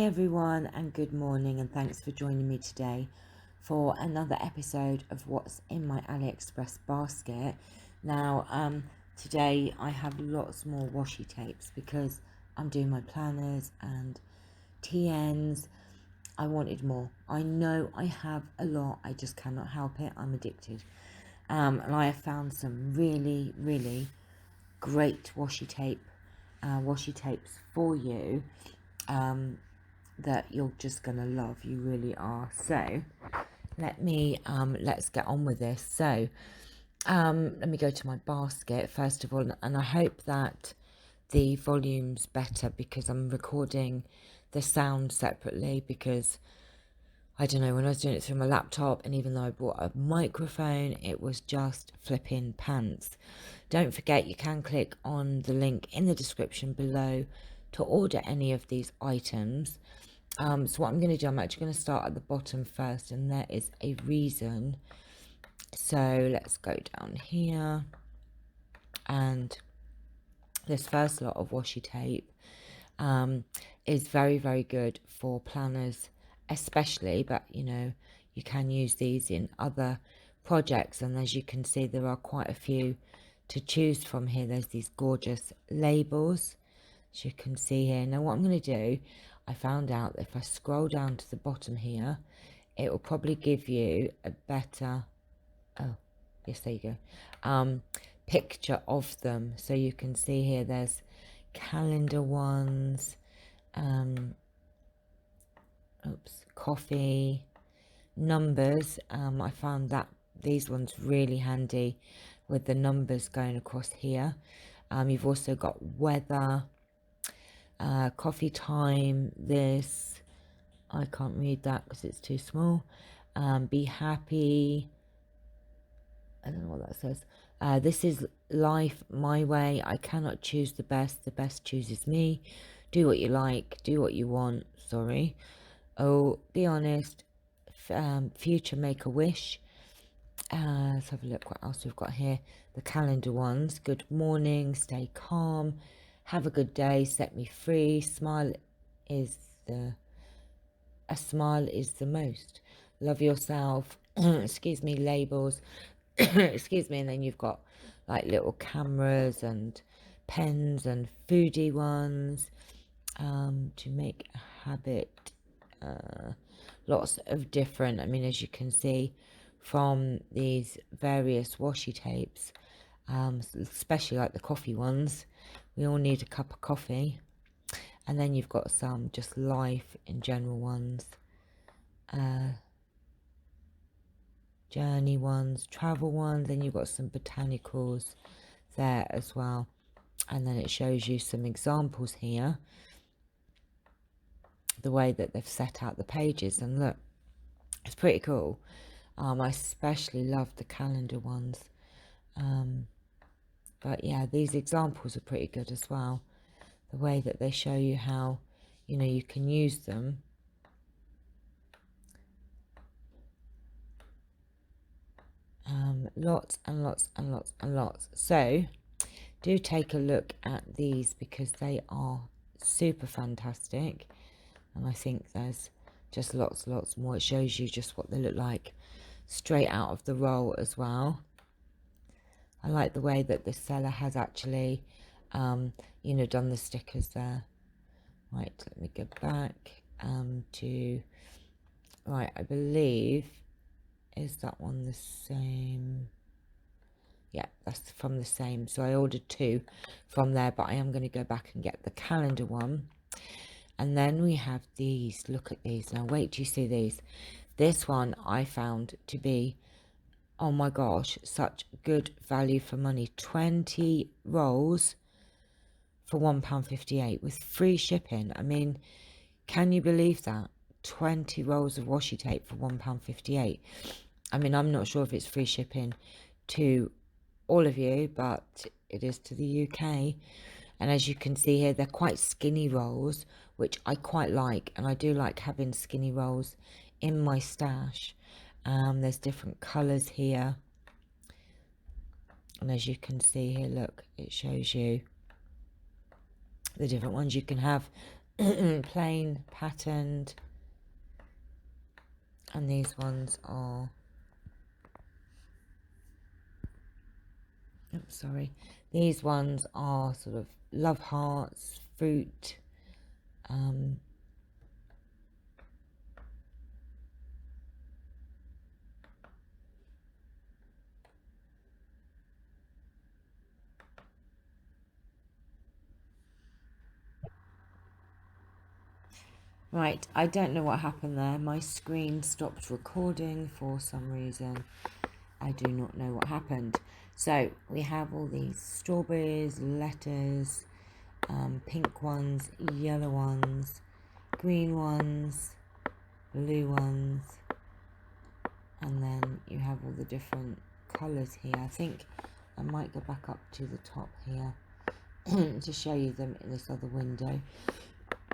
everyone, and good morning, and thanks for joining me today for another episode of what's in my Aliexpress basket. Now, today I have lots more washi tapes because I'm doing my planners and TNs. I wanted more. I know I have a lot, I just cannot help it. I'm addicted. And I have found some really great washi tapes for you. That you're just gonna love. You really are. So let's get on with this. So let me go to my basket first of all, and I hope that the volume's better because I'm recording the sound separately because I don't know, when I was doing it through my laptop, and even though I bought a microphone, it was just flipping pants. Don't forget, you can click on the link in the description below to order any of these items. So what I'm going to do, I'm actually going to start at the bottom first, and there is a reason. So let's go down here, and this first lot of washi tape is very good for planners especially, but you know, you can use these in other projects, and as you can see, there are quite a few to choose from here. There's these gorgeous labels, as you can see here. Now what I'm going to do, I found out that if I scroll down to the bottom here, it will probably give you a better, oh yes, there you go, picture of them. So you can see here there's calendar ones, coffee, numbers. I found that these ones really handy with the numbers going across here. You've also got weather, coffee time. This, I can't read that because it's too small. Be happy. I don't know what that says. This is life my way. I cannot choose the best chooses me. Do what you like, do what you want. Sorry. Oh, be honest. Future, make a wish. Let's have a look what else we've got here. The calendar ones. Good morning, stay calm, have a good day, set me free, smile is the a smile is the most, love yourself. Excuse me, labels. Excuse me. And then you've got like little cameras and pens and foodie ones, to make a habit. Lots of different, I mean, as you can see from these various washi tapes, especially like the coffee ones, we all need a cup of coffee. And then you've got some just life in general ones, journey ones, travel ones, then you've got some botanicals there as well. And then it shows you some examples here, the way that they've set out the pages, and look, it's pretty cool. I especially love the calendar ones, but yeah, these examples are pretty good as well, the way that they show you how, you know, you can use them. Lots and lots. So do take a look at these because they are super fantastic, and I think there's just lots more. It shows you just what they look like straight out of the roll as well. I like the way that the seller has actually, you know, done the stickers there. Right, let me go back to, right, I believe, is that one the same? Yeah, that's from the same. So I ordered two from there, but I am going to go back and get the calendar one. And then we have these. Look at these. Now wait till you see these. This one I found to be, oh my gosh, such good value for money. 20 rolls for £1.58 with free shipping. I mean, can you believe that? 20 rolls of washi tape for £1.58. I mean, I'm not sure if it's free shipping to all of you, but it is to the UK. And as you can see here, they're quite skinny rolls, which I quite like, and I do like having skinny rolls in my stash. There's different colours here, and as you can see here, look, it shows you the different ones you can have. plain, patterned, and these ones are, oops, sorry, these ones are sort of love hearts, fruit, right, I don't know what happened there. My screen stopped recording for some reason. I do not know what happened. So we have all these strawberries, lettuce, pink ones, yellow ones, green ones, blue ones, and then you have all the different colours here. I think I might go back up to the top here to show you them in this other window.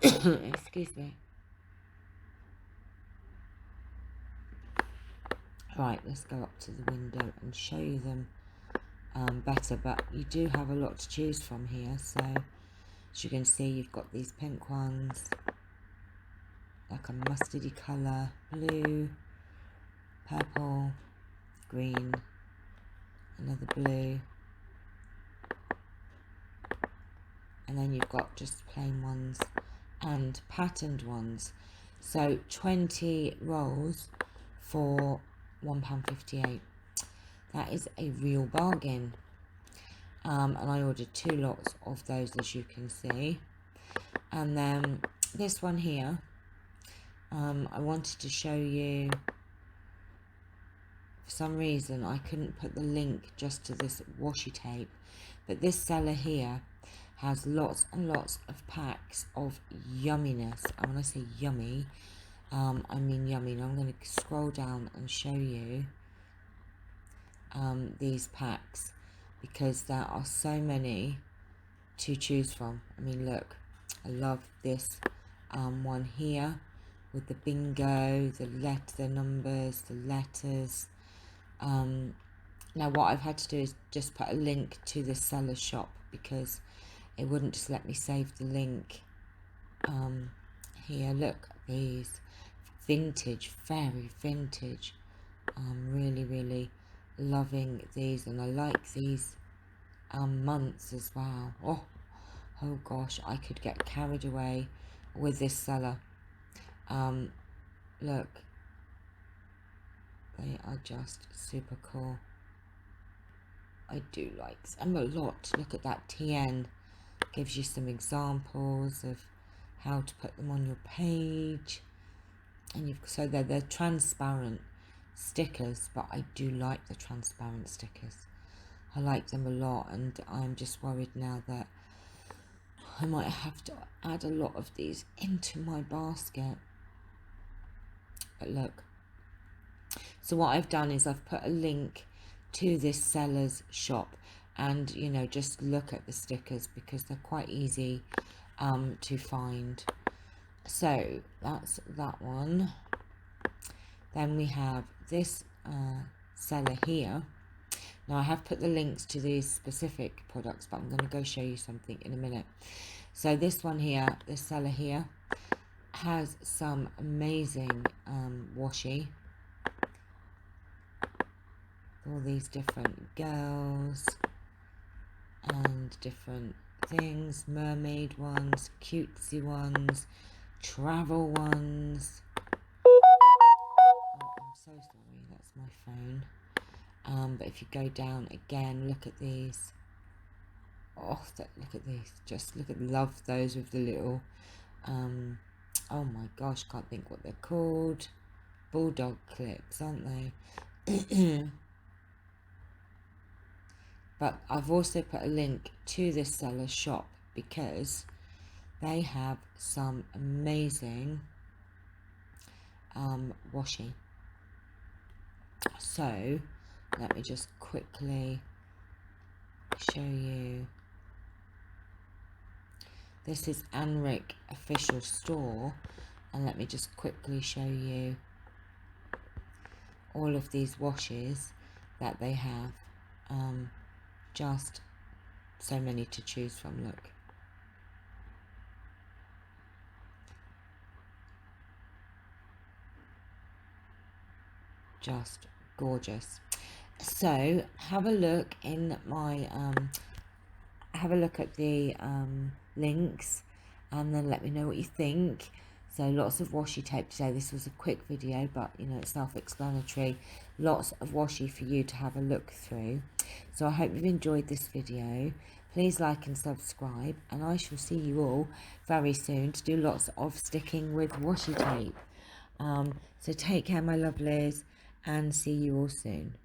Excuse me. Right, let's go up to the window and show you them better, but you do have a lot to choose from here. So as you can see, you've got these pink ones, like a mustardy colour, blue, purple, green, another blue, and then you've got just plain ones and patterned ones. So 20 rolls for £1.58. That is a real bargain. And I ordered 2 lots of those, as you can see. And then this one here, I wanted to show you. For some reason I couldn't put the link just to this washi tape, but this seller here has lots and lots of packs of yumminess. And when I say yummy, I mean yummy. Now I'm going to scroll down and show you these packs, because there are so many to choose from. I mean, look, I love this one here with the bingo, the numbers, the letters. Now what I've had to do is just put a link to the seller's shop, because it wouldn't just let me save the link. Here, look, these vintage, very vintage. I'm really loving these, and I like these months as well. Oh gosh, I could get carried away with this seller. Look, they are just super cool. I do like them a lot. Look at that TN. Gives you some examples of how to put them on your page. And so they're transparent stickers, but I do like the transparent stickers. I like them a lot, and I'm just worried now that I might have to add a lot of these into my basket. But look. So what I've done is I've put a link to this seller's shop, and you know, just look at the stickers, because they're quite easy to find. So that's that one. Then we have this seller here. Now I have put the links to these specific products, but I'm going to go show you something in a minute. So this one here, this seller here, has some amazing washi. All these different girls and different things, mermaid ones, cutesy ones, travel ones. Oh, I'm so sorry, that's my phone. But if you go down again, look at these. Oh, look at these. Just look at, love those with the little, oh my gosh, can't think what they're called. Bulldog clips, aren't they? But I've also put a link to this seller's shop, because they have some amazing washi. So let me just quickly show you. This is Anrich official store, and let me just quickly show you all of these washes that they have. Just so many to choose from. Look, just gorgeous. So have a look in my have a look at the links, and then let me know what you think. So lots of washi tape today. This was a quick video, but you know, it's self-explanatory. Lots of washi for you to have a look through. So I hope you've enjoyed this video. Please like and subscribe, and I shall see you all very soon to do lots of sticking with washi tape. So take care, my lovelies, and see you all soon.